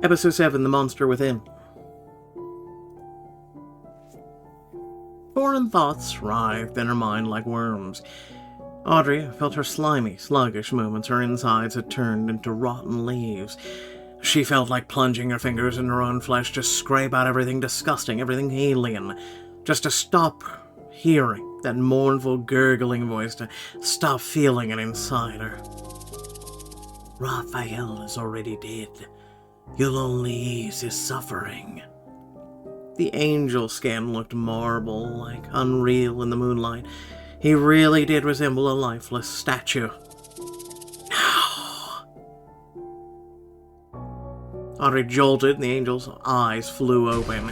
Episode 7, The Monster Within. Foreign thoughts writhed in her mind like worms. Audrey felt her slimy, sluggish movements. Her insides had turned into rotten leaves. She felt like plunging her fingers in her own flesh to scrape out everything disgusting, everything alien, just to stop hearing that mournful, gurgling voice, to stop feeling it inside her. Raphael is already dead. You'll only ease his suffering. The angel skin looked marble, like unreal in the moonlight. He really did resemble a lifeless statue. No! Audrey jolted, and the angel's eyes flew open.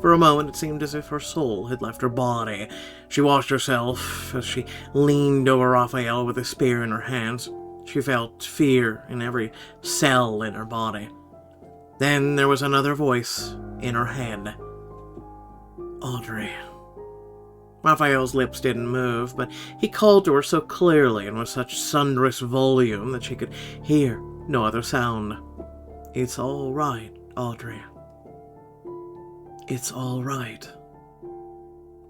For a moment, it seemed as if her soul had left her body. She watched herself as she leaned over Raphael with a spear in her hands. She felt fear in every cell in her body. Then there was another voice in her head. Audrey. Raphael's lips didn't move, but he called to her so clearly and with such thunderous volume that she could hear no other sound. It's all right, Audrey. It's all right.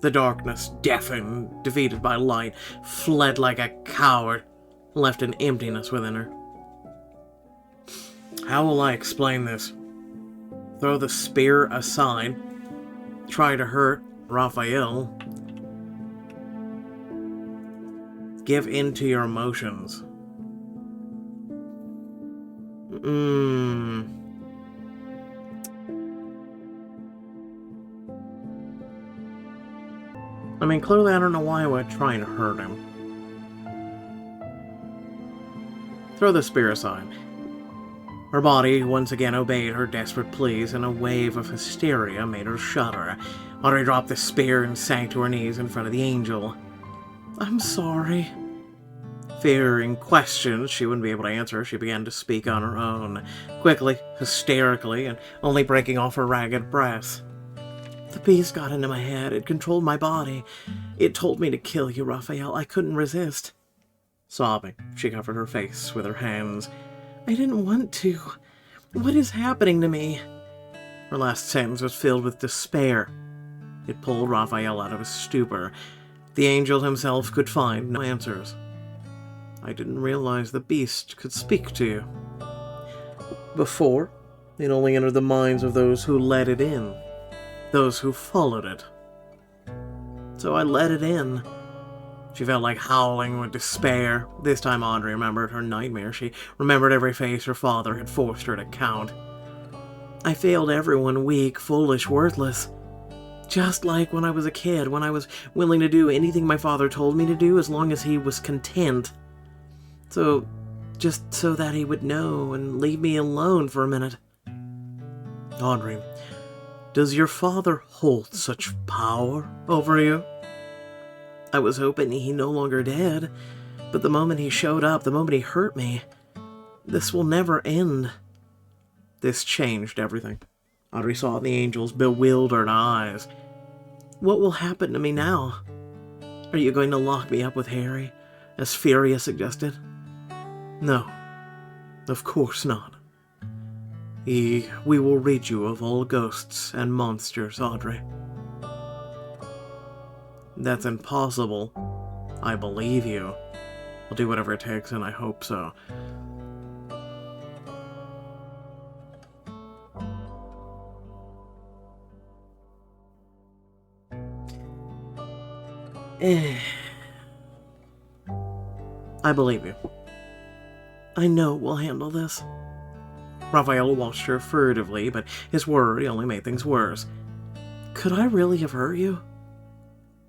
The darkness, deafened, defeated by light, fled like a coward, left an emptiness within her. How will I explain this? Throw the spear aside. Try to hurt Raphael. Give in to your emotions. I mean, clearly I don't know why I would try and hurt him. Throw the spear aside. Her body once again obeyed her desperate pleas, and a wave of hysteria made her shudder. Audrey dropped the spear and sank to her knees in front of the angel. I'm sorry. Fearing questions she wouldn't be able to answer, she began to speak on her own, quickly, hysterically, and only breaking off her ragged breath. The beast got into my head. It controlled my body. It told me to kill you, Raphael. I couldn't resist. Sobbing, she covered her face with her hands. I didn't want to. What is happening to me? Her last sentence was filled with despair. It pulled Raphael out of his stupor. The angel himself could find no answers. I didn't realize the beast could speak to you. Before, it only entered the minds of those who let it in, those who followed it. So I let it in. She felt like howling with despair. This time Audrey remembered her nightmare. She remembered every face her father had forced her to count. I failed everyone, weak, foolish, worthless. Just like when I was a kid, when I was willing to do anything my father told me to do as long as he was content. So, just so that he would know and leave me alone for a minute. Audrey, does your father hold such power over you? I was hoping he no longer did, but the moment he showed up, the moment he hurt me, this will never end. This changed everything. Audrey saw it in the angel's bewildered eyes. What will happen to me now? Are you going to lock me up with Harry, as Furia suggested? No, of course not. We will rid you of all ghosts and monsters, Audrey. That's impossible. I believe you. I'll do whatever it takes, and I hope so. I believe you. I know we'll handle this. Raphael watched her furtively, but his worry only made things worse. Could I really have hurt you?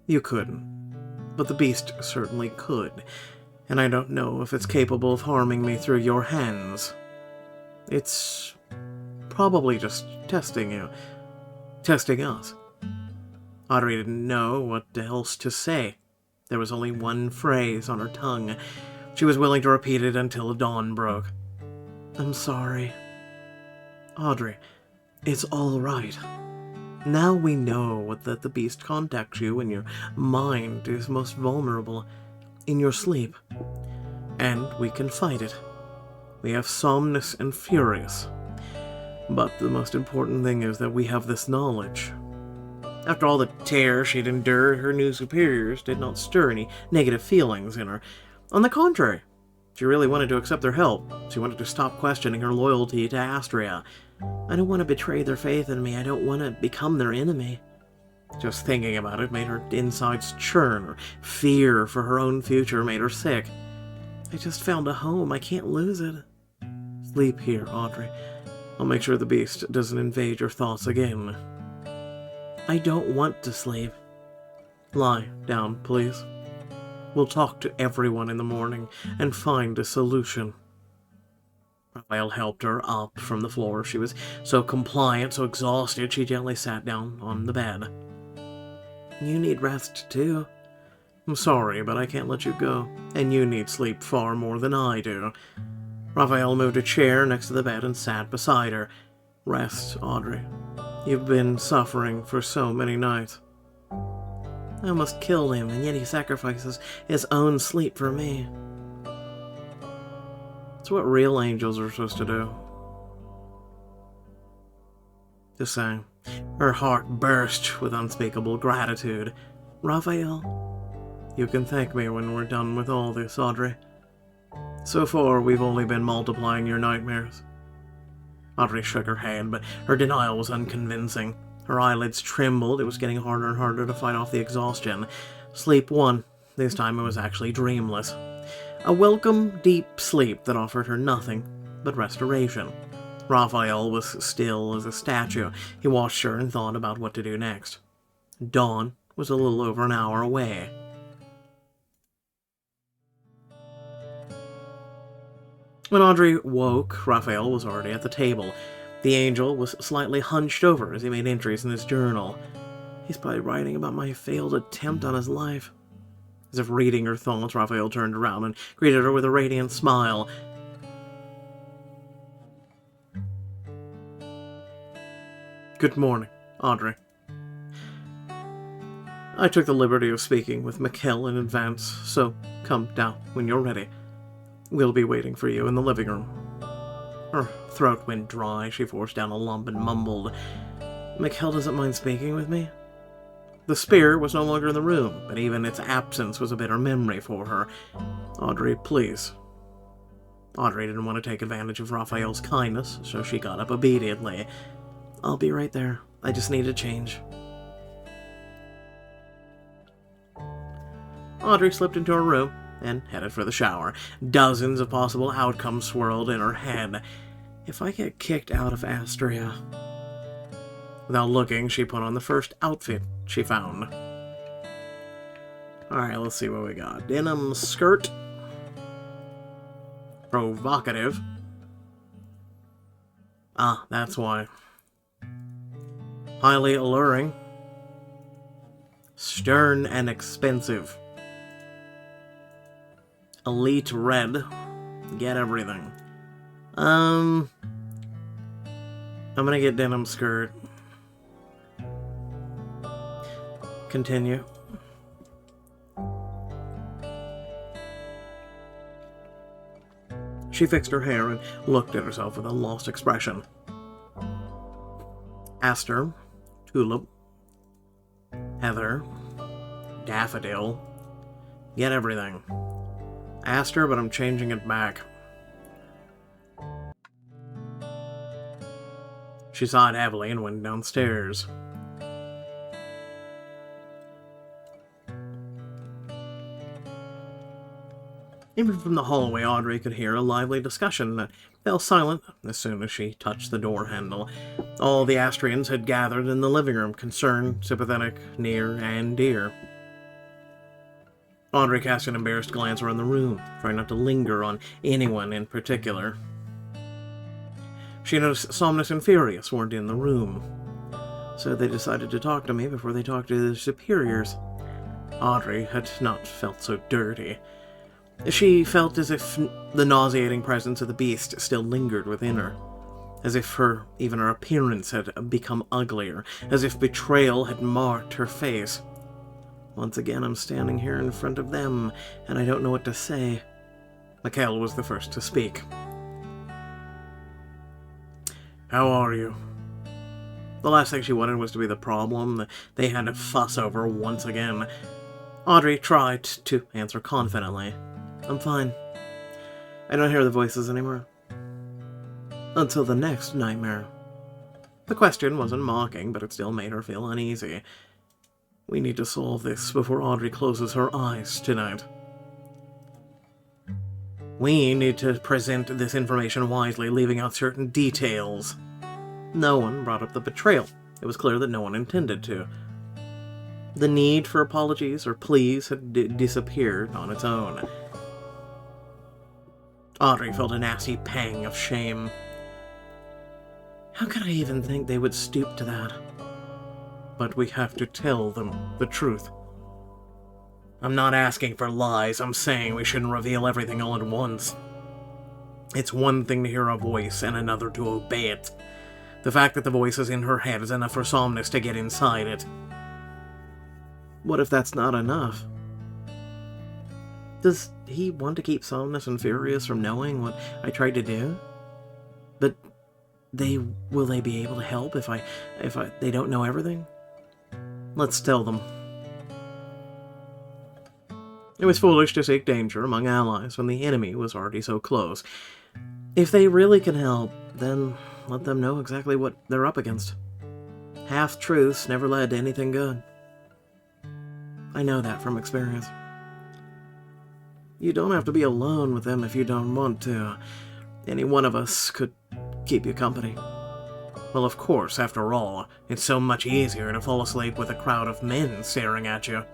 You couldn't, but the beast certainly could, and I don't know if it's capable of harming me through your hands. It's probably just testing you, testing us. Audrey didn't know what else to say. There was only one phrase on her tongue. She was willing to repeat it until dawn broke. I'm sorry. Audrey, it's all right. Now we know that the beast contacts you when your mind is most vulnerable, in your sleep. And we can fight it. We have Somnus and Furious. But the most important thing is that we have this knowledge. After all the terror she'd endured, her new superiors did not stir any negative feelings in her. On the contrary, she really wanted to accept their help. She wanted to stop questioning her loyalty to Astrea. I don't want to betray their faith in me. I don't want to become their enemy. Just thinking about it made her insides churn. Her fear for her own future made her sick. I just found a home. I can't lose it. Sleep here, Audrey. I'll make sure the beast doesn't invade your thoughts again. I don't want to sleep. Lie down, please. We'll talk to everyone in the morning and find a solution. Raphael helped her up from the floor. She was so compliant, so exhausted, she gently sat down on the bed. You need rest, too. I'm sorry, but I can't let you go, and you need sleep far more than I do. Raphael moved a chair next to the bed and sat beside her. Rest, Audrey. You've been suffering for so many nights. I almost killed him, and yet he sacrifices his own sleep for me. It's what real angels are supposed to do. Just saying. Her heart burst with unspeakable gratitude. Raphael, you can thank me when we're done with all this, Audrey. So far, we've only been multiplying your nightmares. Audrey shook her head, but her denial was unconvincing. Her eyelids trembled. It was getting harder and harder to fight off the exhaustion. Sleep won. This time it was actually dreamless. A welcome, deep sleep that offered her nothing but restoration. Raphael was still as a statue. He watched her and thought about what to do next. Dawn was a little over an hour away. When Audrey woke, Raphael was already at the table. The angel was slightly hunched over as he made entries in his journal. He's probably writing about my failed attempt on his life. As if reading her thoughts, Raphael turned around and greeted her with a radiant smile. Good morning, Audrey. I took the liberty of speaking with Mikkel in advance, so come down when you're ready. We'll be waiting for you in the living room. Her throat went dry. She forced down a lump and mumbled, Mikkel doesn't mind speaking with me? The spear was no longer in the room, but even its absence was a bitter memory for her. Audrey, please. Audrey didn't want to take advantage of Raphael's kindness, so she got up obediently. I'll be right there. I just need a change. Audrey slipped into her room and headed for the shower. Dozens of possible outcomes swirled in her head. If I get kicked out of Astrea... Without looking, she put on the first outfit she found. Alright, let's see what we got. Denim skirt. Provocative. Ah, that's why. Highly alluring. Stern and expensive. Elite red. Get everything. I'm gonna get denim skirt. Continue. She fixed her hair and looked at herself with a lost expression. Aster, tulip, heather, daffodil. Get everything. Aster, but I'm changing it back. She sighed heavily and went downstairs. Even from the hallway, Audrey could hear a lively discussion that fell silent as soon as she touched the door handle. All the Astrians had gathered in the living room, concerned, sympathetic, near, and dear. Audrey cast an embarrassed glance around the room, trying not to linger on anyone in particular. She noticed Somnus and Furious weren't in the room, so they decided to talk to me before they talked to their superiors. Audrey had not felt so dirty. She felt as if the nauseating presence of the beast still lingered within her, as if even her appearance had become uglier, as if betrayal had marked her face. Once again, I'm standing here in front of them, and I don't know what to say. Mikkel was the first to speak. How are you? The last thing she wanted was to be the problem that they had to fuss over once again. Audrey tried to answer confidently. I'm fine. I don't hear the voices anymore. Until the next nightmare. The question wasn't mocking, but it still made her feel uneasy. We need to solve this before Audrey closes her eyes tonight. We need to present this information wisely, leaving out certain details. No one brought up the betrayal. It was clear that no one intended to. The need for apologies or pleas had disappeared on its own. Audrey felt a nasty pang of shame. How could I even think they would stoop to that? But we have to tell them the truth. I'm not asking for lies, I'm saying we shouldn't reveal everything all at once. It's one thing to hear a voice and another to obey it. The fact that the voice is in her head is enough for Somnus to get inside it. What if that's not enough? Does he want to keep Somnus and Furious from knowing what I tried to do? But will they be able to help if they don't know everything? Let's tell them. It was foolish to seek danger among allies when the enemy was already so close. If they really can help, then let them know exactly what they're up against. Half-truths never led to anything good. I know that from experience. You don't have to be alone with them if you don't want to. Any one of us could keep you company. Well, of course, after all, it's so much easier to fall asleep with a crowd of men staring at you.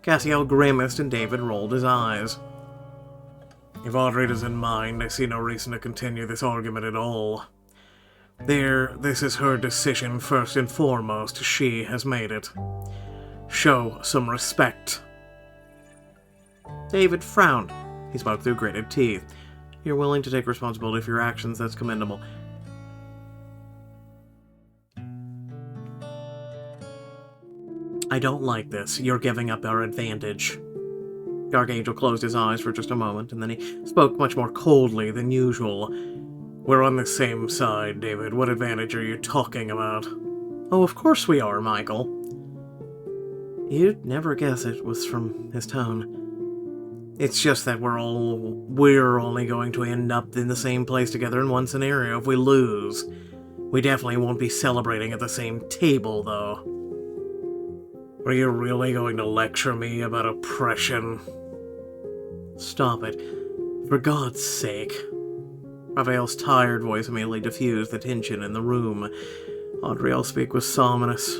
Cassiel grimaced and David rolled his eyes. If Audrey doesn't mind, I see no reason to continue this argument at all. This is her decision first and foremost. She has made it. Show some respect. David frowned. He spoke through gritted teeth. You're willing to take responsibility for your actions, that's commendable. I don't like this. You're giving up our advantage. Archangel closed his eyes for just a moment, and then he spoke much more coldly than usual. We're on the same side, David. What advantage are you talking about? Oh, of course we are, Michael. You'd never guess it was from his tone. It's just that we're only going to end up in the same place together in one scenario if we lose. We definitely won't be celebrating at the same table, though. Are you really going to lecture me about oppression? Stop it. For God's sake. Raphael's tired voice immediately diffused the tension in the room. Audrey, I'll speak with Somnus.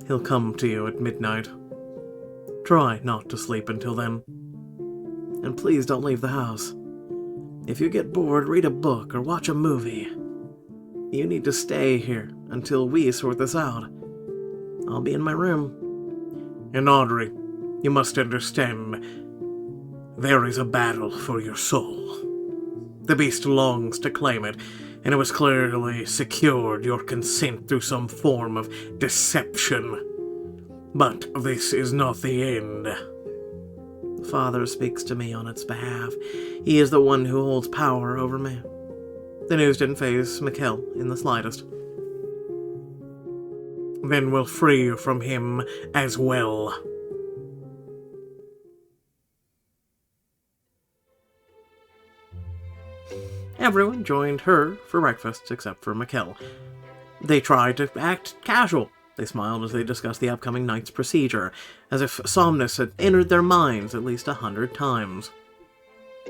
He'll come to you at midnight. Try not to sleep until then. And please don't leave the house. If you get bored, read a book or watch a movie. You need to stay here until we sort this out. I'll be in my room. And Audrey, you must understand, there is a battle for your soul. The beast longs to claim it, and it was clearly secured your consent through some form of deception. But this is not the end. The Father speaks to me on its behalf. He is the one who holds power over me. The news didn't faze Mikkel in the slightest. Then we'll free you from him as well. Everyone joined her for breakfast except for Mikkel. They tried to act casual. They smiled as they discussed the upcoming night's procedure, as if Somnus had entered their minds at least 100 times.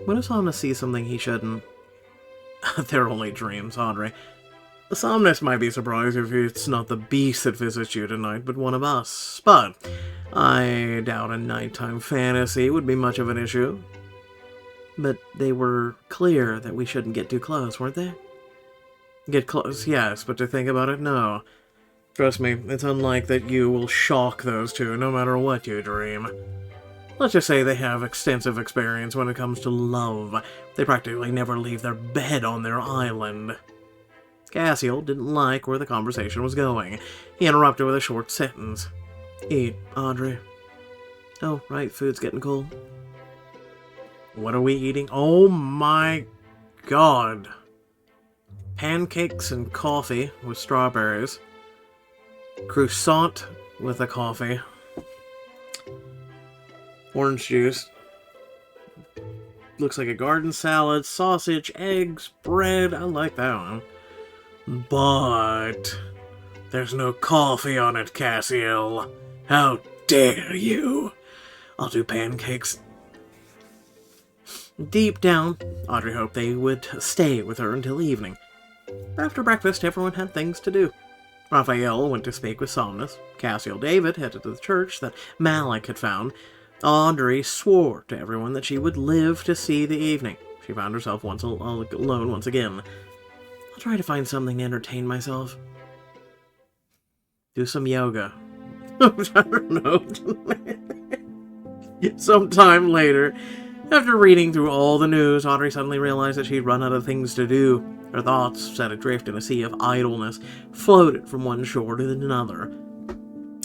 What if Somnus sees something he shouldn't? They're only dreams, Audrey. Somnus might be surprised if it's not the beast that visits you tonight, but one of us. But I doubt a nighttime fantasy would be much of an issue. But they were clear that we shouldn't get too close, weren't they? Get close, yes, but to think about it, no. Trust me, it's unlike that you will shock those two no matter what you dream. Let's just say they have extensive experience when it comes to love. They practically never leave their bed on their island. Cassiel didn't like where the conversation was going. He interrupted with a short sentence. Eat, Audrey. Oh, right, food's getting cold. What are we eating? Oh my God. pancakes and coffee with strawberries, croissant with a coffee, orange juice, looks like a garden salad, sausage, eggs, bread. I like that one. But there's no coffee on it, Cassiel. How dare you? I'll do pancakes. Deep down, Audrey hoped they would stay with her until evening. But after breakfast, everyone had things to do. Raphael went to speak with Somnus. Cassiel David headed to the church that Malik had found. Audrey swore to everyone that she would live to see the evening. She found herself alone once again. I'll try to find something to entertain myself. Do some yoga. I don't know. Sometime later, after reading through all the news, Audrey suddenly realized that she'd run out of things to do. Her thoughts, set adrift in a sea of idleness, floated from one shore to another.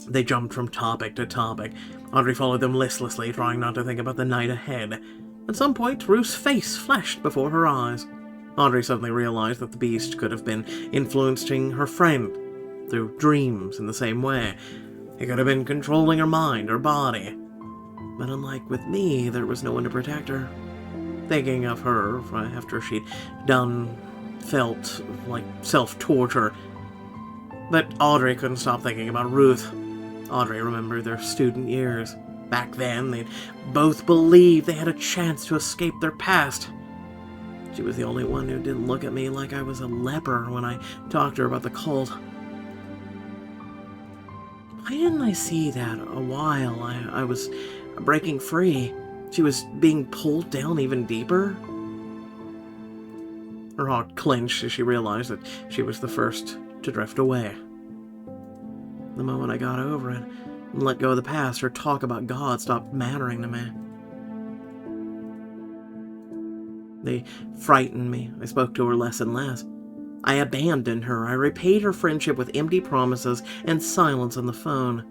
They jumped from topic to topic. Audrey followed them listlessly, trying not to think about the night ahead. At some point, Ruth's face flashed before her eyes. Audrey suddenly realized that the beast could have been influencing her friend through dreams in the same way. He could have been controlling her mind, her body. But unlike with me, there was no one to protect her. Thinking of her after she'd felt like self-torture. But Audrey couldn't stop thinking about Ruth. Audrey remembered their student years. Back then, they'd both believed they had a chance to escape their past. She was the only one who didn't look at me like I was a leper when I talked to her about the cult. Why didn't I see that a while I was breaking free? She was being pulled down even deeper? Her heart clenched as she realized that she was the first to drift away. The moment I got over it and let go of the past, her talk about God stopped mattering to me. They frightened me. I spoke to her less and less. I abandoned her. I repaid her friendship with empty promises and silence on the phone.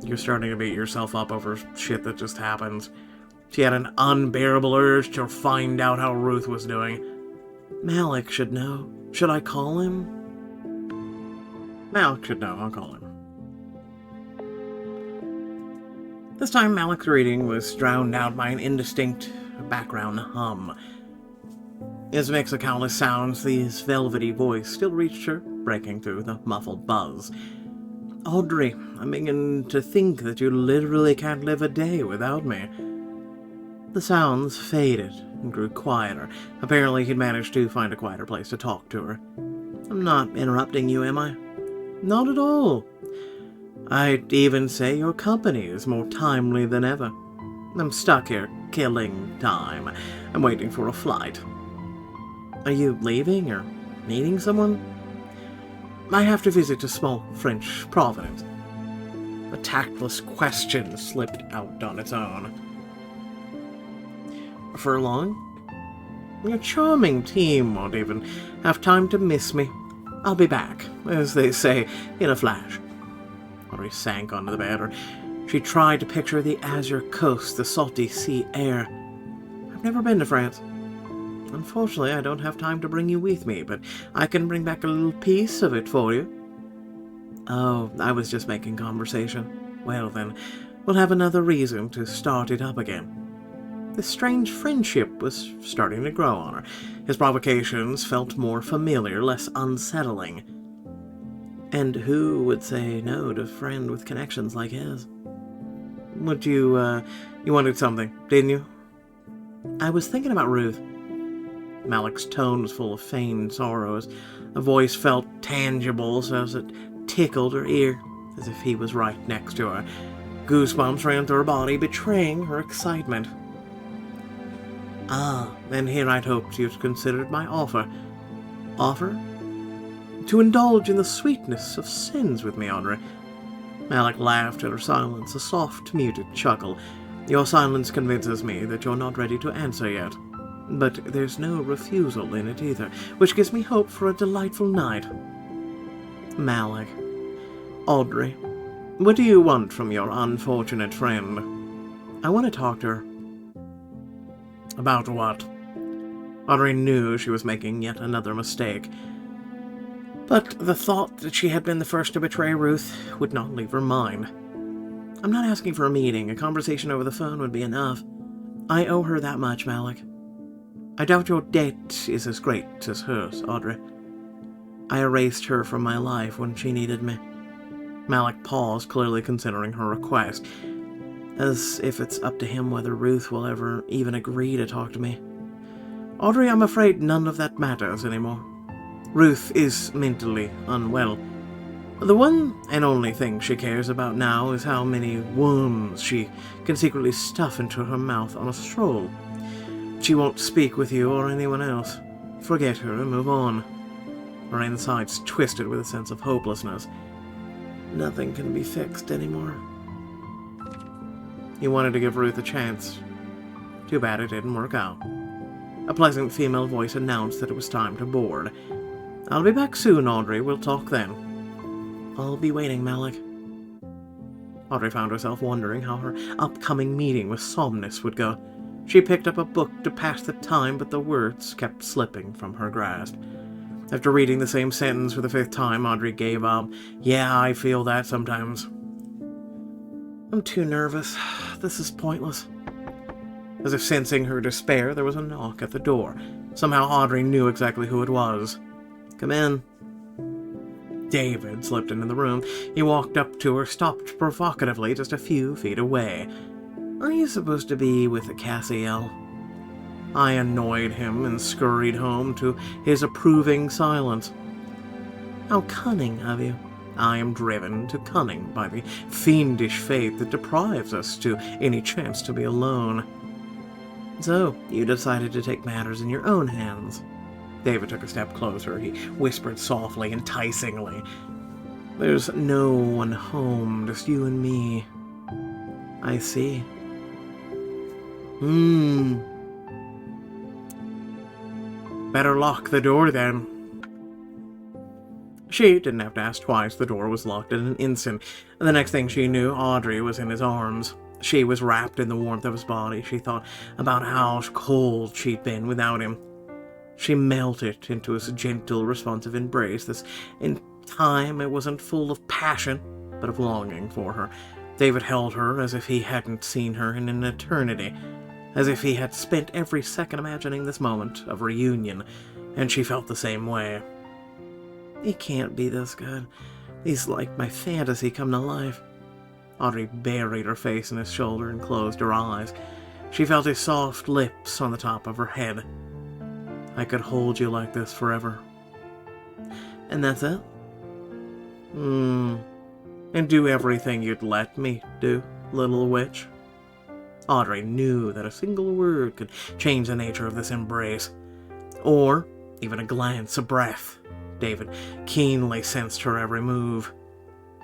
You're starting to beat yourself up over shit that just happened. She had an unbearable urge to find out how Ruth was doing. Malik should know. Should I call him? Malik should know. I'll call him. This time, Malik's reading was drowned out by an indistinct background hum. His mix of countless sounds, his velvety voice still reached her, breaking through the muffled buzz. Audrey, I'm beginning to think that you literally can't live a day without me. The sounds faded and grew quieter. Apparently he'd managed to find a quieter place to talk to her. I'm not interrupting you, am I? Not at all. I'd even say your company is more timely than ever. I'm stuck here, killing time. I'm waiting for a flight. Are you leaving or meeting someone? I have to visit a small French province. A tactless question slipped out on its own. For long? Your charming team won't even have time to miss me. I'll be back, as they say, in a flash. Audrey sank onto the bed, or she tried to picture the azure coast, the salty sea air. I've never been to France. Unfortunately, I don't have time to bring you with me, but I can bring back a little piece of it for you. Oh, I was just making conversation. Well then, we'll have another reason to start it up again. This strange friendship was starting to grow on her. His provocations felt more familiar, less unsettling. And who would say no to a friend with connections like his? Would you wanted something, didn't you? I was thinking about Ruth. Malik's tone was full of feigned sorrows. A voice felt tangible, so as it tickled her ear, as if he was right next to her. Goosebumps ran through her body, betraying her excitement. Ah, and here I'd hoped you'd considered my offer. Offer? To indulge in the sweetness of sins with me, Audrey. Malik laughed at her silence, a soft, muted chuckle. Your silence convinces me that you're not ready to answer yet. But there's no refusal in it either, which gives me hope for a delightful night. Malik. Audrey, what do you want from your unfortunate friend? I want to talk to her. About what? Audrey knew she was making yet another mistake. But the thought that she had been the first to betray Ruth would not leave her mind. I'm not asking for a meeting. A conversation over the phone would be enough. I owe her that much, Malik. I doubt your debt is as great as hers, Audrey. I erased her from my life when she needed me. Malik paused, clearly considering her request, as if it's up to him whether Ruth will ever even agree to talk to me. Audrey, I'm afraid none of that matters anymore. Ruth is mentally unwell. The one and only thing she cares about now is how many worms she can secretly stuff into her mouth on a stroll. She won't speak with you or anyone else. Forget her and move on. Her insides twisted with a sense of hopelessness. Nothing can be fixed anymore. He wanted to give Ruth a chance. Too bad it didn't work out. A pleasant female voice announced that it was time to board. I'll be back soon, Audrey. We'll talk then. I'll be waiting, Malik. Audrey found herself wondering how her upcoming meeting with Somnus would go. She picked up a book to pass the time, but the words kept slipping from her grasp. After reading the same sentence for the 5th time, Audrey gave up. Yeah, I feel that sometimes. I'm too nervous. This is pointless. As if sensing her despair, there was a knock at the door. Somehow Audrey knew exactly who it was. Come in. David slipped into the room. He walked up to her, stopped provocatively just a few feet away. Are you supposed to be with Cassiel? I annoyed him and scurried home to his approving silence. How cunning of you. I am driven to cunning by the fiendish fate that deprives us to any chance to be alone. So, you decided to take matters in your own hands. David took a step closer. He whispered softly, enticingly. There's no one home, just you and me. I see. Better lock the door, then. She didn't have to ask twice. The door was locked in an instant. The next thing she knew, Audrey was in his arms. She was wrapped in the warmth of his body. She thought about how cold she'd been without him. She melted into his gentle, responsive embrace. This in time, it wasn't full of passion, but of longing for her. David held her as if he hadn't seen her in an eternity, as if he had spent every second imagining this moment of reunion, and she felt the same way. He can't be this good. He's like my fantasy come to life. Audrey buried her face in his shoulder and closed her eyes. She felt his soft lips on the top of her head. I could hold you like this forever. And that's it? And do everything you'd let me do, little witch? Audrey knew that a single word could change the nature of this embrace. Or even a glance, a breath. David keenly sensed her every move.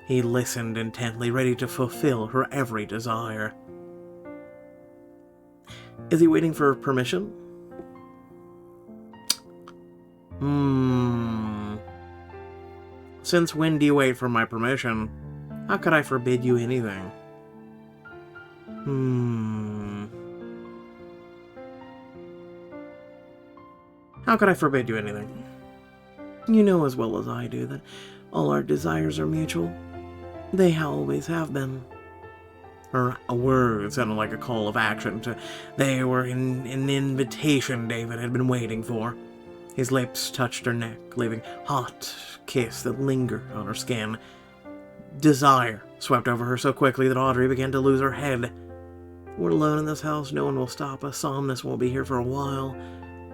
He listened intently, ready to fulfill her every desire. Is he waiting for permission? Since when do you wait for my permission? How could I forbid you anything? How could I forbid you anything? You know as well as I do that all our desires are mutual. They always have been. Her words sounded like a call of action. They were an invitation David had been waiting for. His lips touched her neck, leaving a hot kiss that lingered on her skin. Desire swept over her so quickly that Audrey began to lose her head. We're alone in this house. No one will stop us. Somnus won't be here for a while.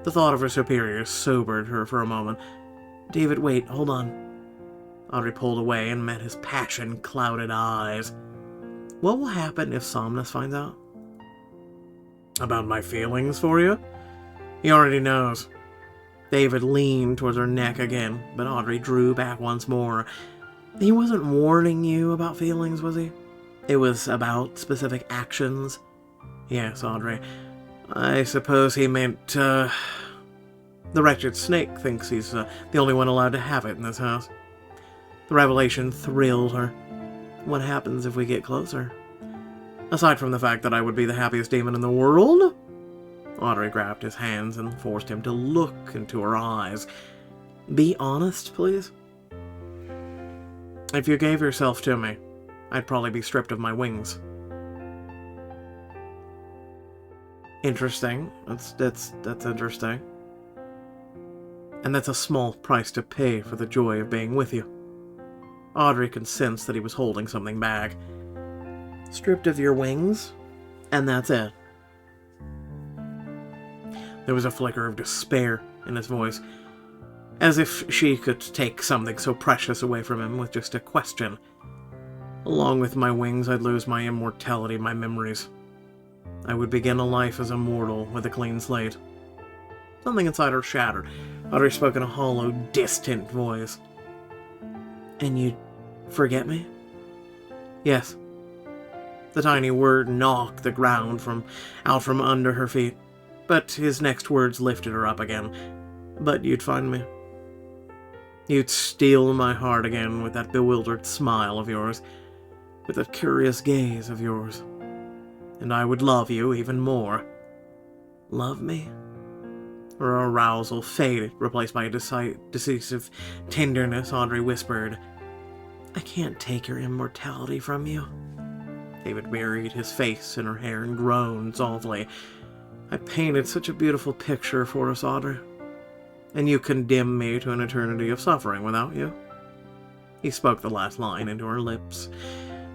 The thought of her superior sobered her for a moment. David, wait, hold on. Audrey pulled away and met his passion-clouded eyes. What will happen if Somnus finds out? About my feelings for you? He already knows. David leaned towards her neck again, but Audrey drew back once more. He wasn't warning you about feelings, was he? It was about specific actions. Yes, Audrey. I suppose he meant, The wretched snake thinks he's the only one allowed to have it in this house. The revelation thrilled her. What happens if we get closer? Aside from the fact that I would be the happiest demon in the world? Audrey grabbed his hands and forced him to look into her eyes. Be honest, please. If you gave yourself to me, I'd probably be stripped of my wings. Interesting. That's interesting. And that's a small price to pay for the joy of being with you. Audrey could sense that he was holding something back. Stripped of your wings? And that's it. There was a flicker of despair in his voice, as if she could take something so precious away from him with just a question. Along with my wings, I'd lose my immortality, my memories. I would begin a life as a mortal with a clean slate. Something inside her shattered. Audrey spoke in a hollow, distant voice. And you'd forget me? Yes. The tiny word knocked the ground out from under her feet, but his next words lifted her up again. But you'd find me. You'd steal my heart again with that bewildered smile of yours, with that curious gaze of yours. And I would love you even more. Love me? Her arousal faded, replaced by a decisive tenderness. Audrey whispered, I can't take your immortality from you. David buried his face in her hair and groaned softly. I painted such a beautiful picture for us, Audrey. And you condemn me to an eternity of suffering without you? He spoke the last line into her lips,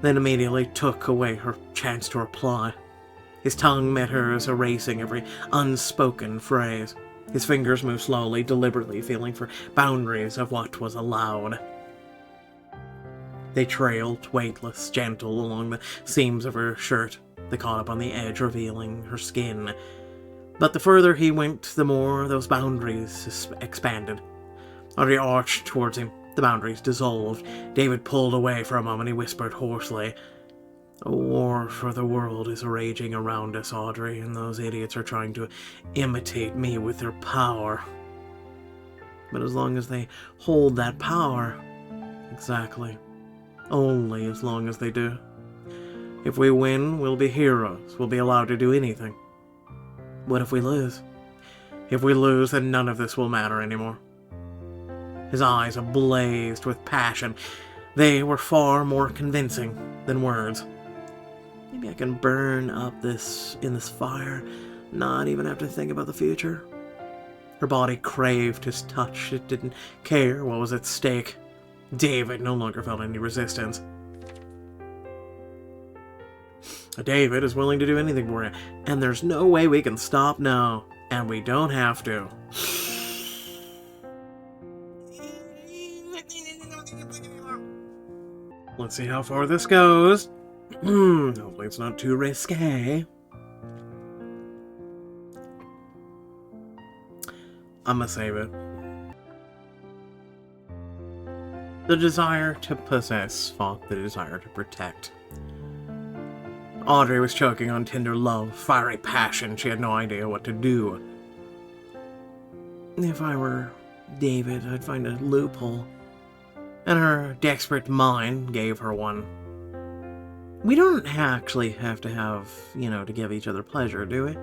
then immediately took away her chance to reply. His tongue met hers, erasing every unspoken phrase. His fingers moved slowly, deliberately, feeling for boundaries of what was allowed. They trailed, weightless, gentle, along the seams of her shirt. They caught up on the edge, revealing her skin. But the further he went, the more those boundaries expanded. Audrey arched towards him. The boundaries dissolved. David pulled away for a moment. He whispered hoarsely, A war for the world is raging around us, Audrey, and those idiots are trying to imitate me with their power. But as long as they hold that power, exactly, only as long as they do. If we win, we'll be heroes. We'll be allowed to do anything. What if we lose? If we lose, then none of this will matter anymore. His eyes ablazed with passion. They were far more convincing than words. Maybe I can burn up in this fire, not even have to think about the future. Her body craved his touch. It didn't care what was at stake. David no longer felt any resistance. David is willing to do anything for you, and there's no way we can stop now, and we don't have to. Let's see how far this goes. Hopefully it's not too risque. I'ma save it. The desire to possess fought the desire to protect. Audrey was choking on tender love, fiery passion. She had no idea what to do. If I were David, I'd find a loophole. And her desperate mind gave her one. We don't actually have to have, to give each other pleasure, do we?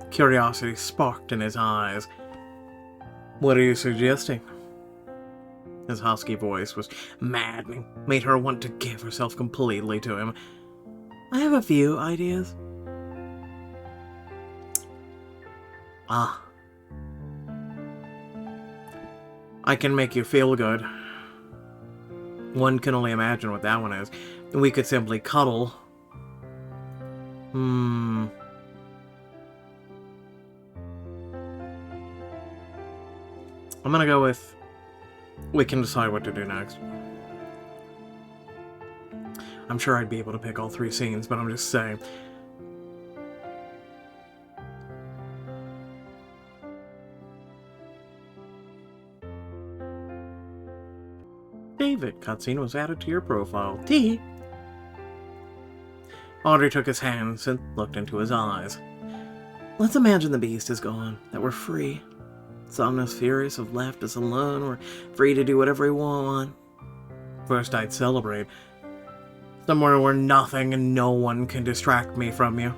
Curiosity sparked in his eyes. What are you suggesting? His husky voice was maddening, made her want to give herself completely to him. I have a few ideas. I can make you feel good. One can only imagine what that one is. We could simply cuddle. I'm gonna go with... We can decide what to do next. I'm sure I'd be able to pick all three scenes, but I'm just saying. David, cutscene was added to your profile. T. Audrey took his hands and looked into his eyes. Let's imagine the beast is gone, that we're free. Somnus Furious have left us alone. We're free to do whatever we want. First, I'd celebrate. Somewhere where nothing and no one can distract me from you.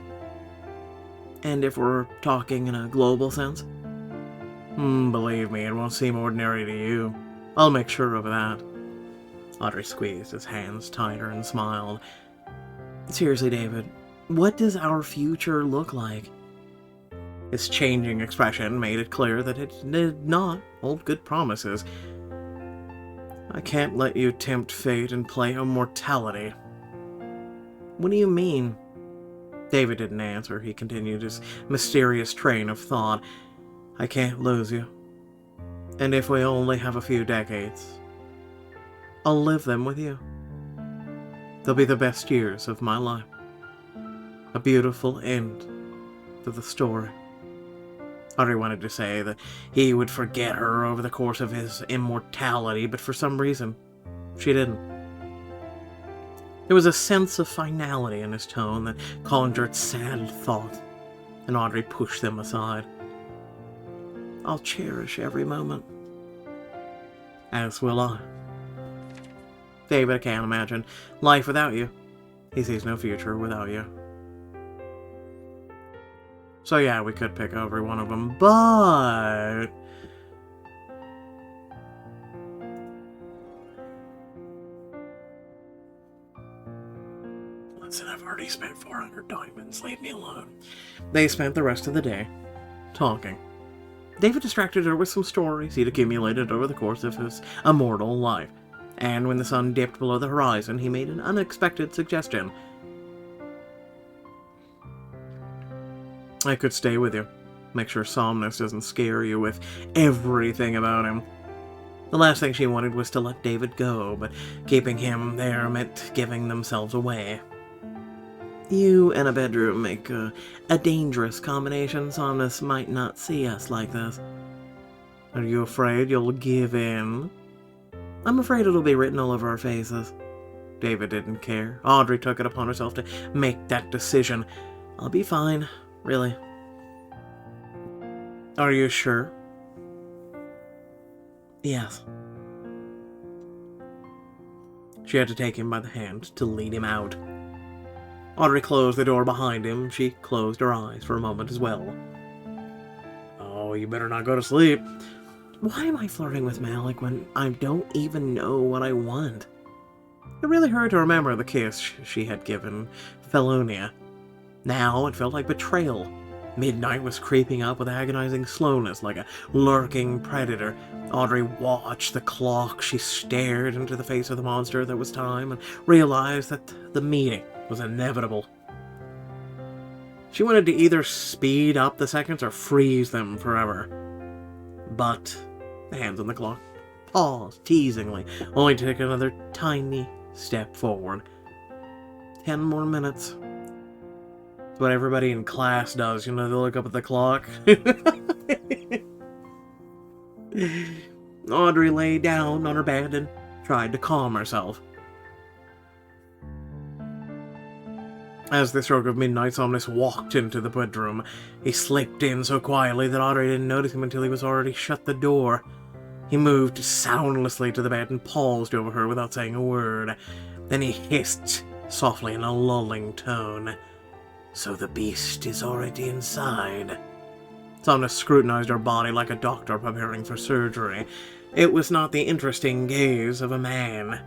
And if we're talking in a global sense? Believe me, it won't seem ordinary to you. I'll make sure of that. Audrey squeezed his hands tighter and smiled. Seriously, David, what does our future look like? His changing expression made it clear that it did not hold good promises. I can't let you tempt fate and play immortality. What do you mean? David didn't answer. He continued his mysterious train of thought. I can't lose you. And if we only have a few decades, I'll live them with you. They'll be the best years of my life. A beautiful end to the story. Audrey wanted to say that he would forget her over the course of his immortality, but for some reason, she didn't. There was a sense of finality in his tone that conjured sad thought, and Audrey pushed them aside. I'll cherish every moment. As will I. David can't imagine life without you. He sees no future without you. So yeah, we could pick every one of them, but... Listen, I've already spent 400 diamonds. Leave me alone. They spent the rest of the day talking. David distracted her with some stories he'd accumulated over the course of his immortal life. And when the sun dipped below the horizon, he made an unexpected suggestion. I could stay with you. Make sure Somnus doesn't scare you with everything about him. The last thing she wanted was to let David go, but keeping him there meant giving themselves away. You and a bedroom make a dangerous combination. Somnus might not see us like this. Are you afraid you'll give in? I'm afraid it'll be written all over our faces. David didn't care. Audrey took it upon herself to make that decision. I'll be fine, really. Are you sure? Yes. She had to take him by the hand to lead him out. Audrey closed the door behind him. She closed her eyes for a moment as well. Oh, you better not go to sleep. Why am I flirting with Malik when I don't even know what I want? It really hurt to remember the kiss she had given Felonia. Now it felt like betrayal. Midnight was creeping up with agonizing slowness like a lurking predator. Audrey watched the clock. She stared into the face of the monster that was time and realized that the meeting was inevitable. She wanted to either speed up the seconds or freeze them forever. But the hands on the clock paused teasingly, only to take another tiny step forward. 10 more minutes. It's what everybody in class does, you know, they look up at the clock. Audrey lay down on her bed and tried to calm herself. As the stroke of midnight, Somnus walked into the bedroom. He slipped in so quietly that Audrey didn't notice him until he was already shut the door. He moved soundlessly to the bed and paused over her without saying a word. Then he hissed softly in a lulling tone. So the beast is already inside. Somnus scrutinized her body like a doctor preparing for surgery. It was not the interesting gaze of a man.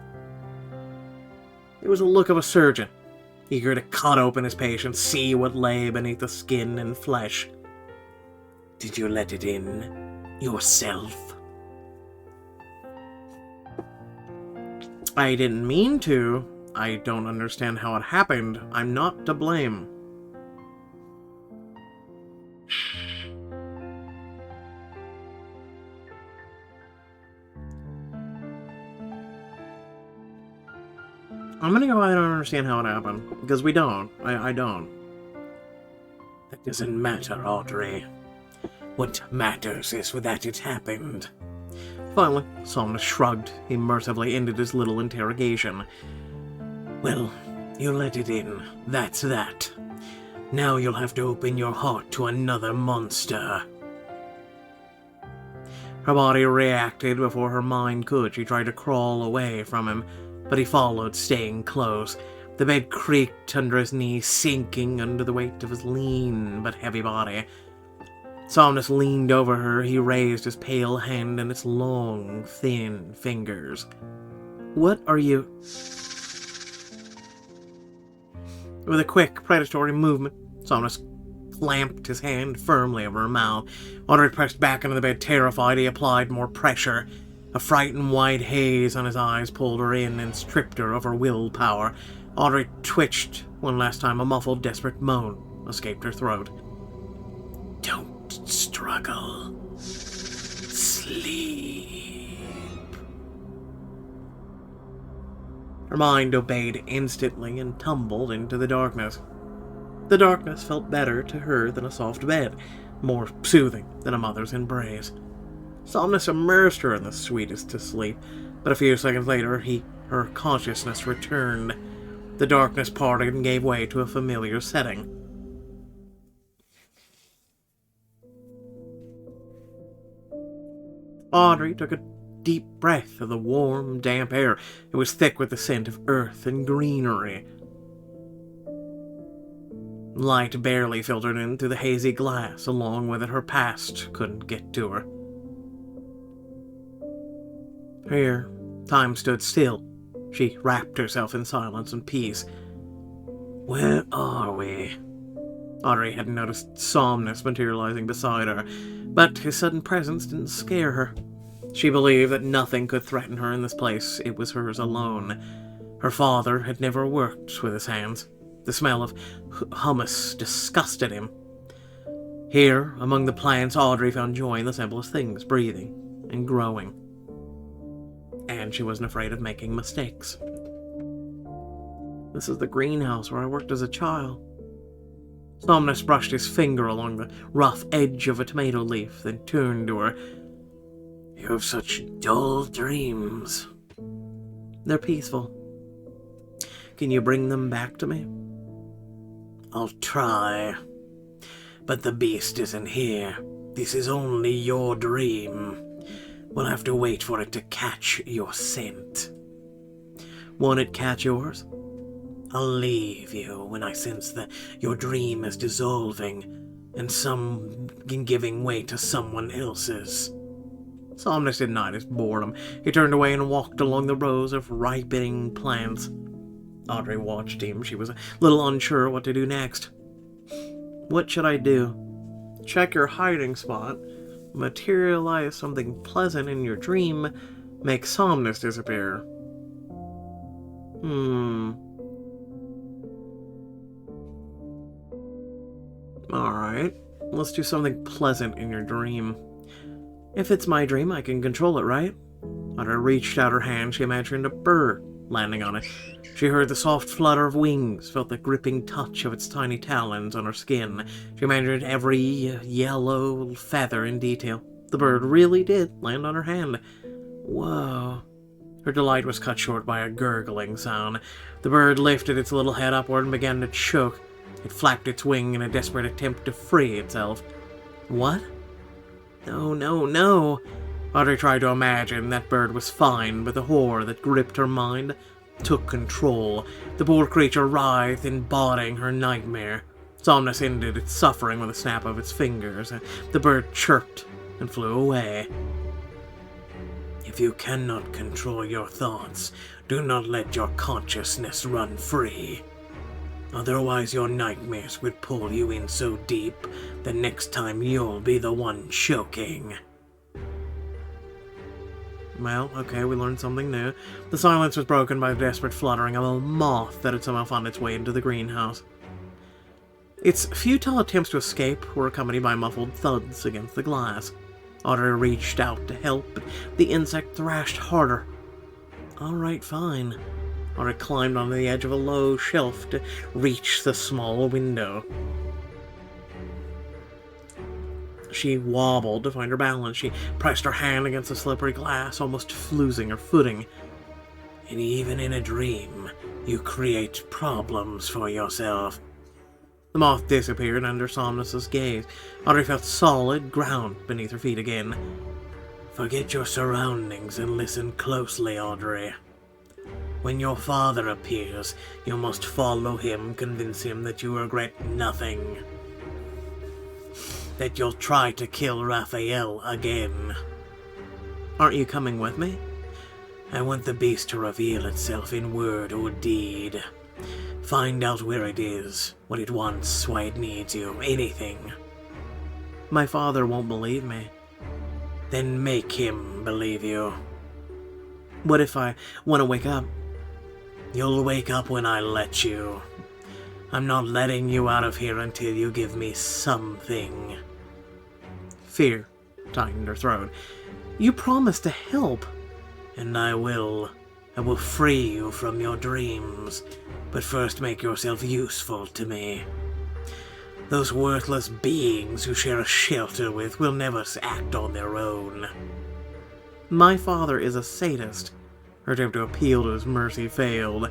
It was the look of a surgeon, eager to cut open his patient, see what lay beneath the skin and flesh. Did you let it in yourself? I didn't mean to. I don't understand how it happened. I'm not to blame. I'm gonna go, I don't understand how it happened. Because we don't. I don't. That doesn't matter, Audrey. What matters is that it happened. Finally, Somnus shrugged. He mercifully ended his little interrogation. Well, you let it in. That's that. Now you'll have to open your heart to another monster. Her body reacted before her mind could. She tried to crawl away from him, but he followed, staying close. The bed creaked under his knees, sinking under the weight of his lean but heavy body. Somnus leaned over her. He raised his pale hand and its long, thin fingers. "What are you—" With a quick, predatory movement, Somnus clamped his hand firmly over her mouth. Audrey pressed back into the bed, terrified. He applied more pressure. A frightened white haze on his eyes pulled her in and stripped her of her willpower. Audrey twitched one last time. A muffled, desperate moan escaped her throat. "Don't struggle. Sleep." Her mind obeyed instantly and tumbled into the darkness. The darkness felt better to her than a soft bed, more soothing than a mother's embrace. Somnus immersed her in the sweetest of sleep, but a few seconds later her consciousness returned. The darkness parted and gave way to a familiar setting. Audrey took a deep breath of the warm, damp air. It was thick with the scent of earth and greenery. Light barely filtered in through the hazy glass. Along with it, her past couldn't get to her. Here, time stood still. She wrapped herself in silence and peace. Where are we? Audrey hadn't noticed Somnus materializing beside her, but his sudden presence didn't scare her. She believed that nothing could threaten her in this place. It was hers alone. Her father had never worked with his hands. The smell of hummus disgusted him. Here, among the plants, Audrey found joy in the simplest things, breathing and growing. And she wasn't afraid of making mistakes. This is the greenhouse where I worked as a child. Somnus brushed his finger along the rough edge of a tomato leaf, then turned to her. You have such dull dreams. They're peaceful. Can you bring them back to me? I'll try. But the beast isn't here. This is only your dream. We'll have to wait for it to catch your scent. Won't it catch yours? I'll leave you when I sense that your dream is dissolving and giving way to someone else's. Somnus didn't hide his boredom. He turned away and walked along the rows of ripening plants. Audrey watched him. She was a little unsure what to do next. What should I do? Check your hiding spot, materialize something pleasant in your dream, make Somnus disappear. Alright, let's do something pleasant in your dream. If it's my dream, I can control it, right? Audrey reached out her hand. She imagined a bird landing on it. She heard the soft flutter of wings, felt the gripping touch of its tiny talons on her skin. She imagined every yellow feather in detail. The bird really did land on her hand. Whoa. Her delight was cut short by a gurgling sound. The bird lifted its little head upward and began to choke. It flapped its wing in a desperate attempt to free itself. What? No, no, no. Audrey tried to imagine that bird was fine, but the horror that gripped her mind took control. The poor creature writhed, embodying her nightmare. Somnus ended its suffering with a snap of its fingers. The bird chirped and flew away. If you cannot control your thoughts, do not let your consciousness run free. Otherwise your nightmares would pull you in so deep that next time you'll be the one choking. Well, okay, we learned something new. The silence was broken by the desperate fluttering of a moth that had somehow found its way into the greenhouse. Its futile attempts to escape were accompanied by muffled thuds against the glass. Audrey reached out to help, but the insect thrashed harder. Alright, fine. Audrey climbed onto the edge of a low shelf to reach the small window. She wobbled to find her balance. She pressed her hand against the slippery glass, almost losing her footing. And even in a dream, you create problems for yourself. The moth disappeared under Somnus's gaze. Audrey felt solid ground beneath her feet again. Forget your surroundings and listen closely, Audrey. When your father appears, you must follow him, convince him that you regret nothing. That you'll try to kill Raphael again. Aren't you coming with me? I want the beast to reveal itself in word or deed. Find out where it is, what it wants, why it needs you, anything. My father won't believe me. Then make him believe you. What if I want to wake up? You'll wake up when I let you. I'm not letting you out of here until you give me something. Fear tightened her throat. You promised to help. And I will. I will free you from your dreams. But first make yourself useful to me. Those worthless beings who share a shelter with will never act on their own. My father is a sadist. Her attempt to appeal to his mercy failed.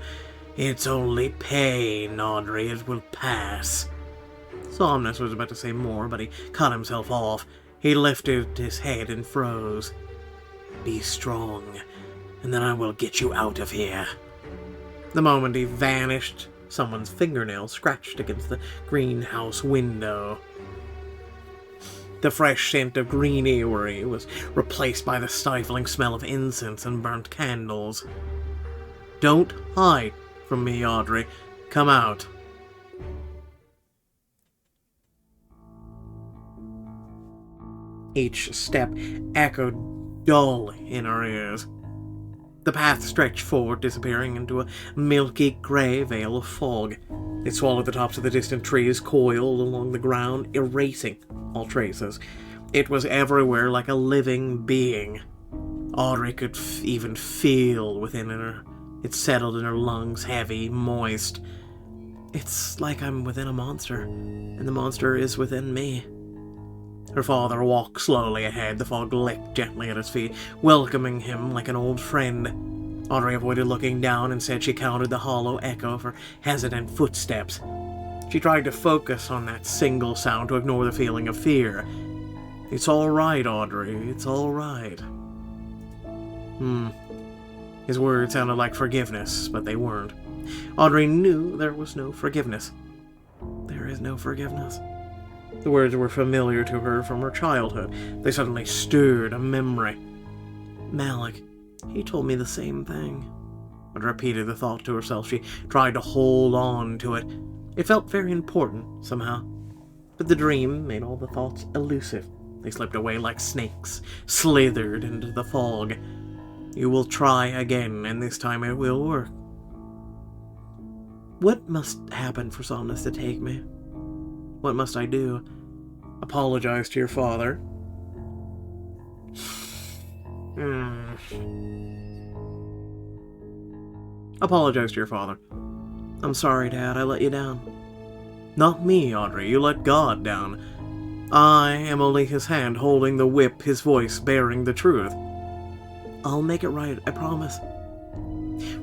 It's only pain, Audrey. It will pass. Somnus was about to say more, but he cut himself off. He lifted his head and froze. Be strong, and then I will get you out of here. The moment he vanished, someone's fingernail scratched against the greenhouse window. The fresh scent of greenery was replaced by the stifling smell of incense and burnt candles. Don't hide from me, Audrey. Come out. Each step echoed dully in her ears. The path stretched forward, disappearing into a milky grey veil of fog. It swallowed the tops of the distant trees, coiled along the ground, erasing all traces. It was everywhere like a living being. Audrey could even feel within her. It settled in her lungs, heavy, moist. It's like I'm within a monster, and the monster is within me. Her father walked slowly ahead, the fog licked gently at his feet, welcoming him like an old friend. Audrey avoided looking down and said she counted the hollow echo of her hesitant footsteps. She tried to focus on that single sound to ignore the feeling of fear. It's all right, Audrey. It's all right. His words sounded like forgiveness, but they weren't. Audrey knew there was no forgiveness. There is no forgiveness. The words were familiar to her from her childhood. They suddenly stirred a memory. Malik, he told me the same thing. But repeated the thought to herself. She tried to hold on to it. It felt very important, somehow. But the dream made all the thoughts elusive. They slipped away like snakes, slithered into the fog. You will try again, and this time it will work. What must happen for Somnus to take me? What must I do? Apologize to your father? Apologize to your father. I'm sorry, Dad, I let you down. Not me, Audrey, you let God down. I am only his hand holding the whip, his voice bearing the truth. I'll make it right, I promise.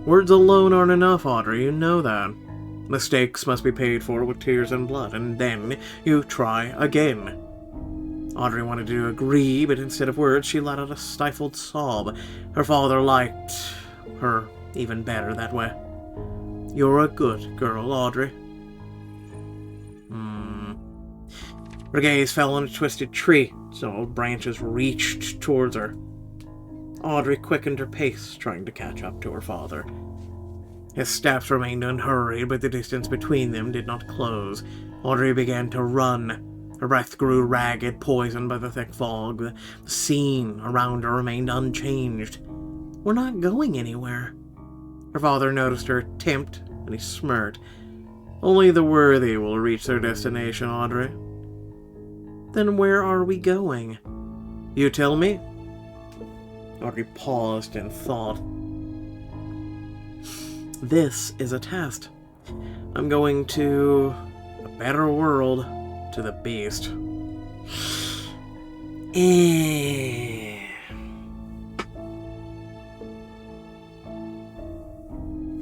Words alone aren't enough, Audrey, you know that. Mistakes must be paid for with tears and blood, and then you try again. Audrey wanted to agree, but instead of words, she let out a stifled sob. Her father liked her even better that way. You're a good girl, Audrey. Her gaze fell on a twisted tree, so branches reached towards her. Audrey quickened her pace, trying to catch up to her father. His steps remained unhurried, but the distance between them did not close. Audrey began to run. Her breath grew ragged, poisoned by the thick fog. The scene around her remained unchanged. We're not going anywhere. Her father noticed her attempt, and he smirked. Only the worthy will reach their destination, Audrey. Then where are we going? You tell me? Audrey paused and thought. This is a test. I'm going to a better world, to the beast.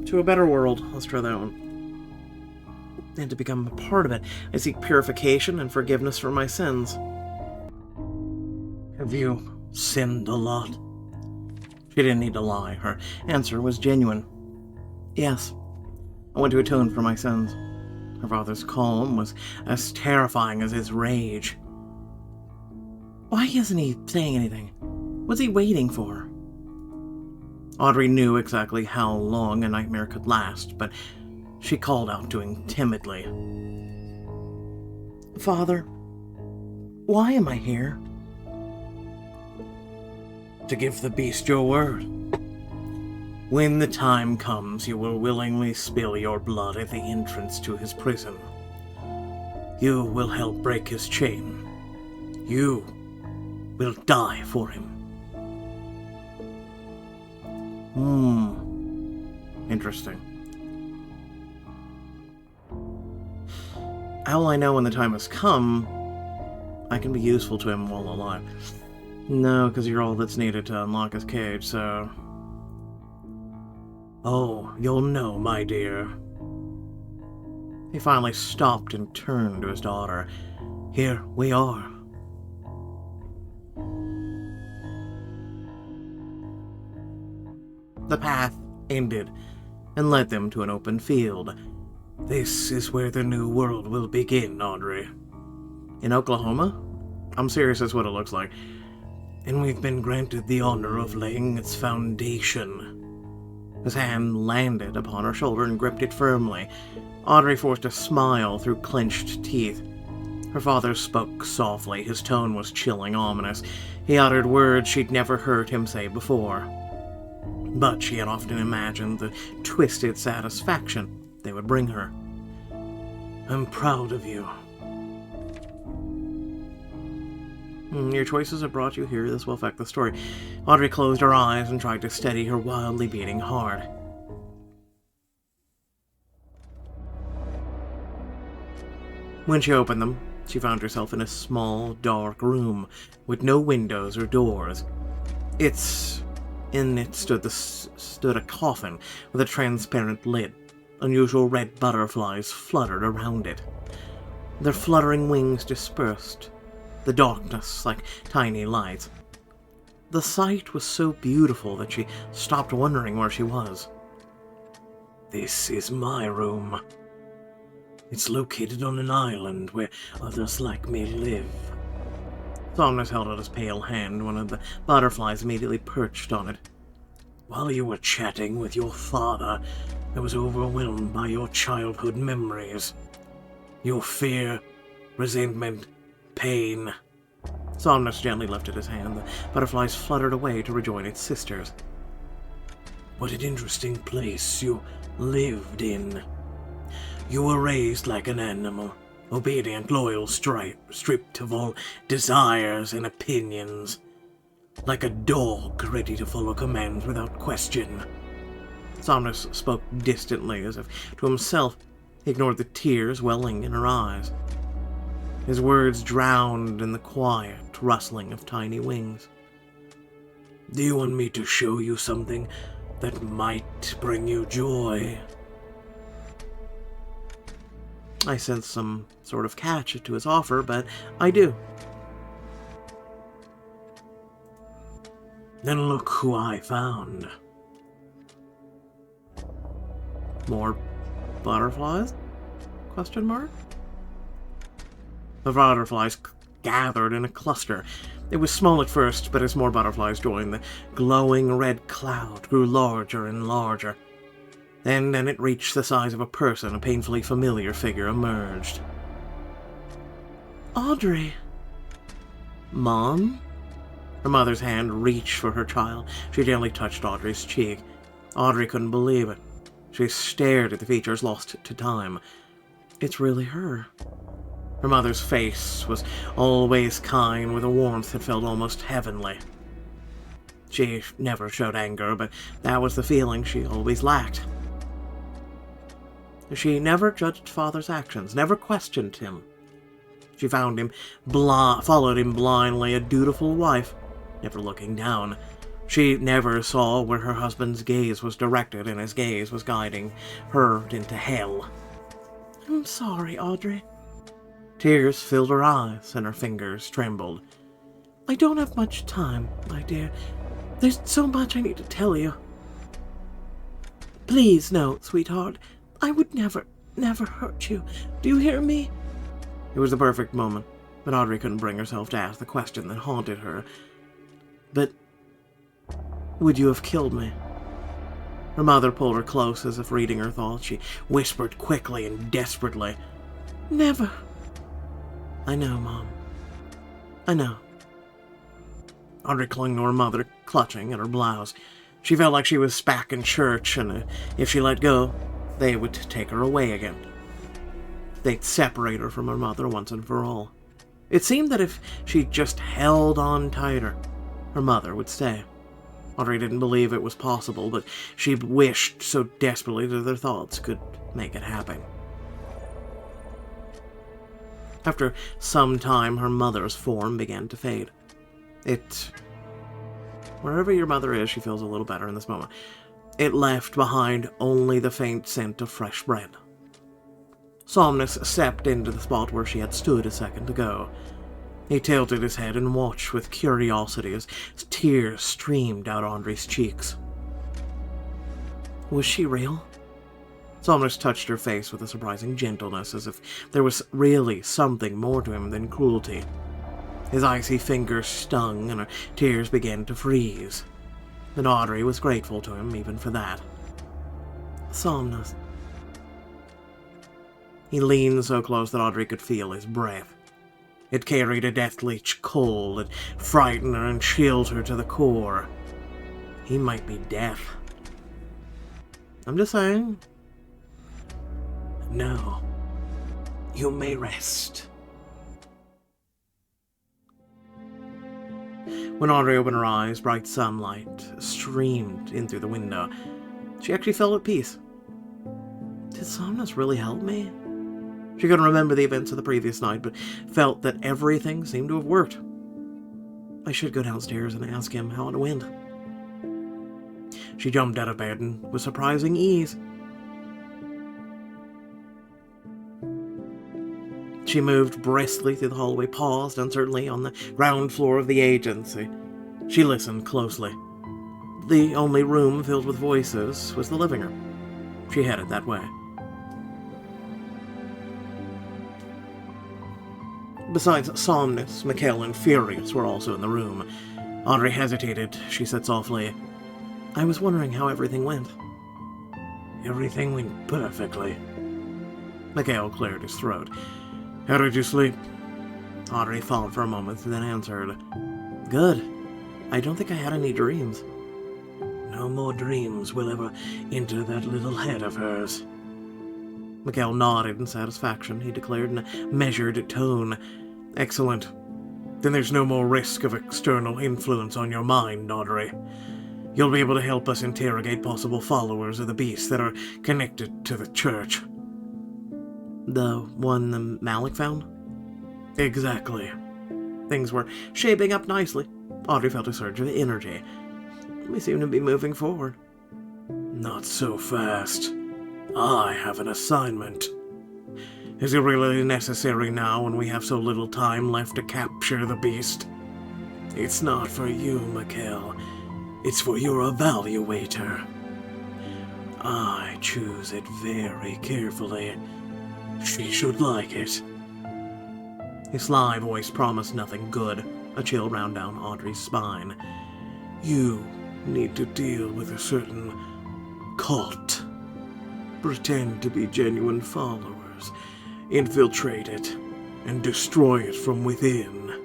To a better world, let's try that one. And to become a part of it, I seek purification and forgiveness for my sins. Have you sinned a lot? She didn't need to lie. Her answer was genuine. Yes, I went to atone for my sins. Her father's calm was as terrifying as his rage. Why isn't he saying anything? What's he waiting for? Audrey knew exactly how long a nightmare could last, but she called out to him timidly. Father, why am I here? To give the beast your word. When the time comes, you will willingly spill your blood at the entrance to his prison. You will help break his chain. You will die for him. Interesting. How will I know when the time has come I can be useful to him while alive? No, because you're all that's needed to unlock his cage, so... Oh, you'll know, my dear. He finally stopped and turned to his daughter. Here we are. The path ended and led them to an open field. This is where the new world will begin, Audrey. In Oklahoma? I'm serious, that's what it looks like. And we've been granted the honor of laying its foundation. His hand landed upon her shoulder and gripped it firmly. Audrey forced a smile through clenched teeth. Her father spoke softly. His tone was chilling, ominous. He uttered words she'd never heard him say before. But she had often imagined the twisted satisfaction they would bring her. I'm proud of you. Your choices have brought you here. This will affect the story. Audrey closed her eyes and tried to steady her wildly beating heart. When she opened them, she found herself in a small, dark room with no windows or doors. In it stood a coffin with a transparent lid. Unusual red butterflies fluttered around it. Their fluttering wings dispersed, the darkness like tiny lights. The sight was so beautiful that she stopped wondering where she was. This is my room. It's located on an island where others like me live. Somnus held out his pale hand. One of the butterflies immediately perched on it. While you were chatting with your father, I was overwhelmed by your childhood memories. Your fear, resentment, pain. Somnus gently lifted his hand. The butterflies fluttered away to rejoin its sisters. What an interesting place you lived in. You were raised like an animal, obedient, loyal, stripped of all desires and opinions. Like a dog ready to follow commands without question. Somnus spoke distantly, as if to himself. He ignored the tears welling in her eyes. His words drowned in the quiet rustling of tiny wings. Do you want me to show you something that might bring you joy? I sensed some sort of catch to his offer, but I do. Then look who I found. More butterflies? Question mark? The butterflies gathered in a cluster. It was small at first, but as more butterflies joined, the glowing red cloud grew larger and larger. And then it reached the size of a person. A painfully familiar figure emerged. Audrey! Mom? Her mother's hand reached for her child. She gently touched Audrey's cheek. Audrey couldn't believe it. She stared at the features, lost to time. It's really her. Her mother's face was always kind, with a warmth that felt almost heavenly. She never showed anger, but that was the feeling she always lacked. She never judged Father's actions, never questioned him. She followed him blindly, a dutiful wife, never looking down. She never saw where her husband's gaze was directed, and his gaze was guiding her into hell. I'm sorry, Audrey. Tears filled her eyes, and her fingers trembled. I don't have much time, my dear. There's so much I need to tell you. Please, no, sweetheart. I would never hurt you. Do you hear me? It was the perfect moment, but Audrey couldn't bring herself to ask the question that haunted her. But would you have killed me? Her mother pulled her close as if reading her thoughts. She whispered quickly and desperately, Never. I know, Mom. I know. Audrey clung to her mother, clutching at her blouse. She felt like she was back in church, and if she let go, they would take her away again. They'd separate her from her mother once and for all. It seemed that if she just held on tighter, her mother would stay. Audrey didn't believe it was possible, but she wished so desperately that their thoughts could make it happen. After some time, her mother's form began to fade. Wherever your mother is, she feels a little better in this moment. It left behind only the faint scent of fresh bread. Somnus stepped into the spot where she had stood a second ago. He tilted his head and watched with curiosity as tears streamed down Audrey's cheeks. Was she real? Somnus touched her face with a surprising gentleness, as if there was really something more to him than cruelty. His icy fingers stung, and her tears began to freeze. But Audrey was grateful to him even for that. Somnus. He leaned so close that Audrey could feel his breath. It carried a deathly cold. It frightened her and chilled her to the core. He might be deaf. I'm just saying. No. You may rest. When Audrey opened her eyes, bright sunlight streamed in through the window. She actually felt at peace. Did Somnus really help me? She couldn't remember the events of the previous night, but felt that everything seemed to have worked. I should go downstairs and ask him how it went. She jumped out of bed and with surprising ease. She moved briskly through the hallway, paused uncertainly on the ground floor of the agency. She listened closely. The only room filled with voices was the living room. She headed that way. Besides Somnus, Mikhail and Furious were also in the room. Audrey hesitated. She said softly, I was wondering how everything went. Everything went perfectly. Mikhail cleared his throat. How did you sleep? Audrey thought for a moment, then answered, Good. I don't think I had any dreams. No more dreams will ever enter that little head of hers. Mikhail nodded in satisfaction. He declared in a measured tone, Excellent. Then there's no more risk of external influence on your mind, Audrey. You'll be able to help us interrogate possible followers of the beast that are connected to the church. The one the Malik found? Exactly. Things were shaping up nicely. Audrey felt a surge of energy. We seem to be moving forward. Not so fast. I have an assignment. Is it really necessary now when we have so little time left to capture the beast? It's not for you, Mikhail. It's for your evaluator. I choose it very carefully. She should like it. His sly voice promised nothing good. A chill ran down Audrey's spine. You need to deal with a certain cult. Pretend to be genuine followers. Infiltrate it and destroy it from within.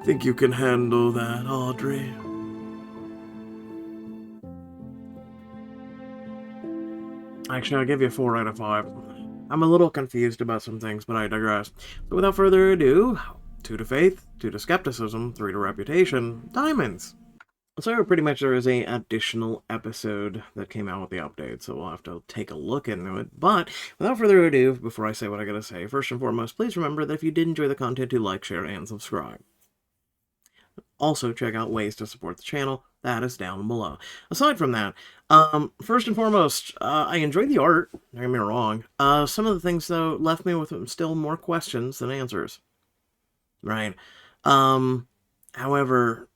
Think you can handle that, Audrey? Actually, I'll give you a 4 out of 5. I'm a little confused about some things, but I digress. So without further ado, 2 to faith, 2 to skepticism, 3 to reputation, diamonds. So pretty much there is a additional episode that came out with the update, so we'll have to take a look into it. But without further ado, before I say what I gotta say, first and foremost, please remember that if you did enjoy the content, do like, share, and subscribe. Also, check out ways to support the channel. That is down below. Aside from that, first and foremost, I enjoyed the art. Don't get me wrong. Some of the things, though, left me with still more questions than answers. Right. However,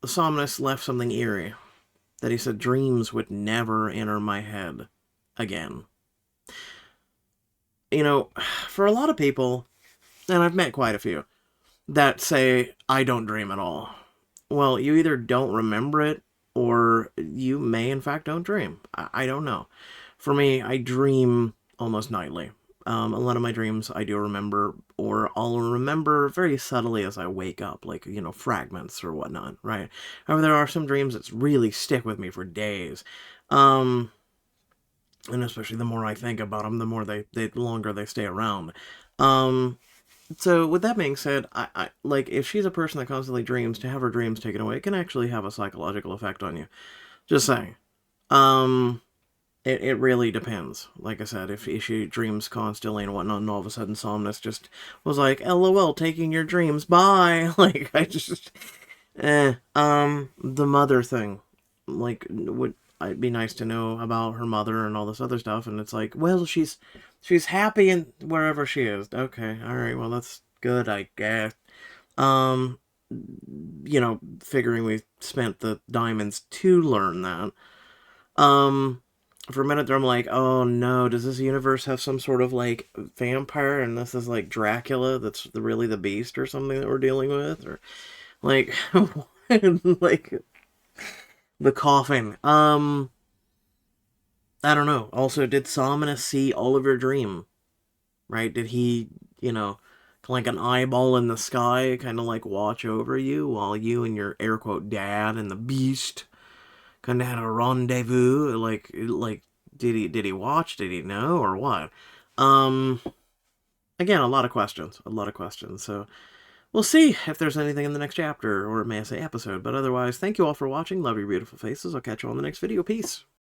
Somnus left something eerie. that he said dreams would never enter my head again. You know, for a lot of people, and I've met quite a few, that say, I don't dream at all. Well, you either don't remember it, or you may, in fact, don't dream. I don't know. For me, I dream almost nightly. A lot of my dreams I do remember, or I'll remember very subtly as I wake up, like, fragments or whatnot, right? However, there are some dreams that really stick with me for days. And especially the more I think about them, the more the longer they stay around. Um, so with that being said, I like if she's a person that constantly dreams, to have her dreams taken away, it can actually have a psychological effect on you. Just saying. Um, it really depends. Like I said, if she dreams constantly and whatnot, and all of a sudden Somnus just was like, "LOL, taking your dreams, bye." Like I just, the mother thing, like would I'd be nice to know about her mother and all this other stuff, and it's like, well, she's happy in wherever she is. Okay, all right, well that's good, I guess. Um, figuring we spent the diamonds to learn that. Um, for a minute there, I'm like, oh no, does this universe have some sort of like vampire, and this is like Dracula that's really the beast or something that we're dealing with, or like, like the coffin. I don't know. Also, did Somnus see all of your dream? Right? Did he, like an eyeball in the sky, kind of like watch over you while you and your air quote dad and the beast kind of had a rendezvous? Like, did he watch? Did he know or what? Um, Again, a lot of questions, a lot of questions. So we'll see if there's anything in the next chapter, or may I say episode. But otherwise, thank you all for watching. Love your beautiful faces. I'll catch you on the next video. Peace.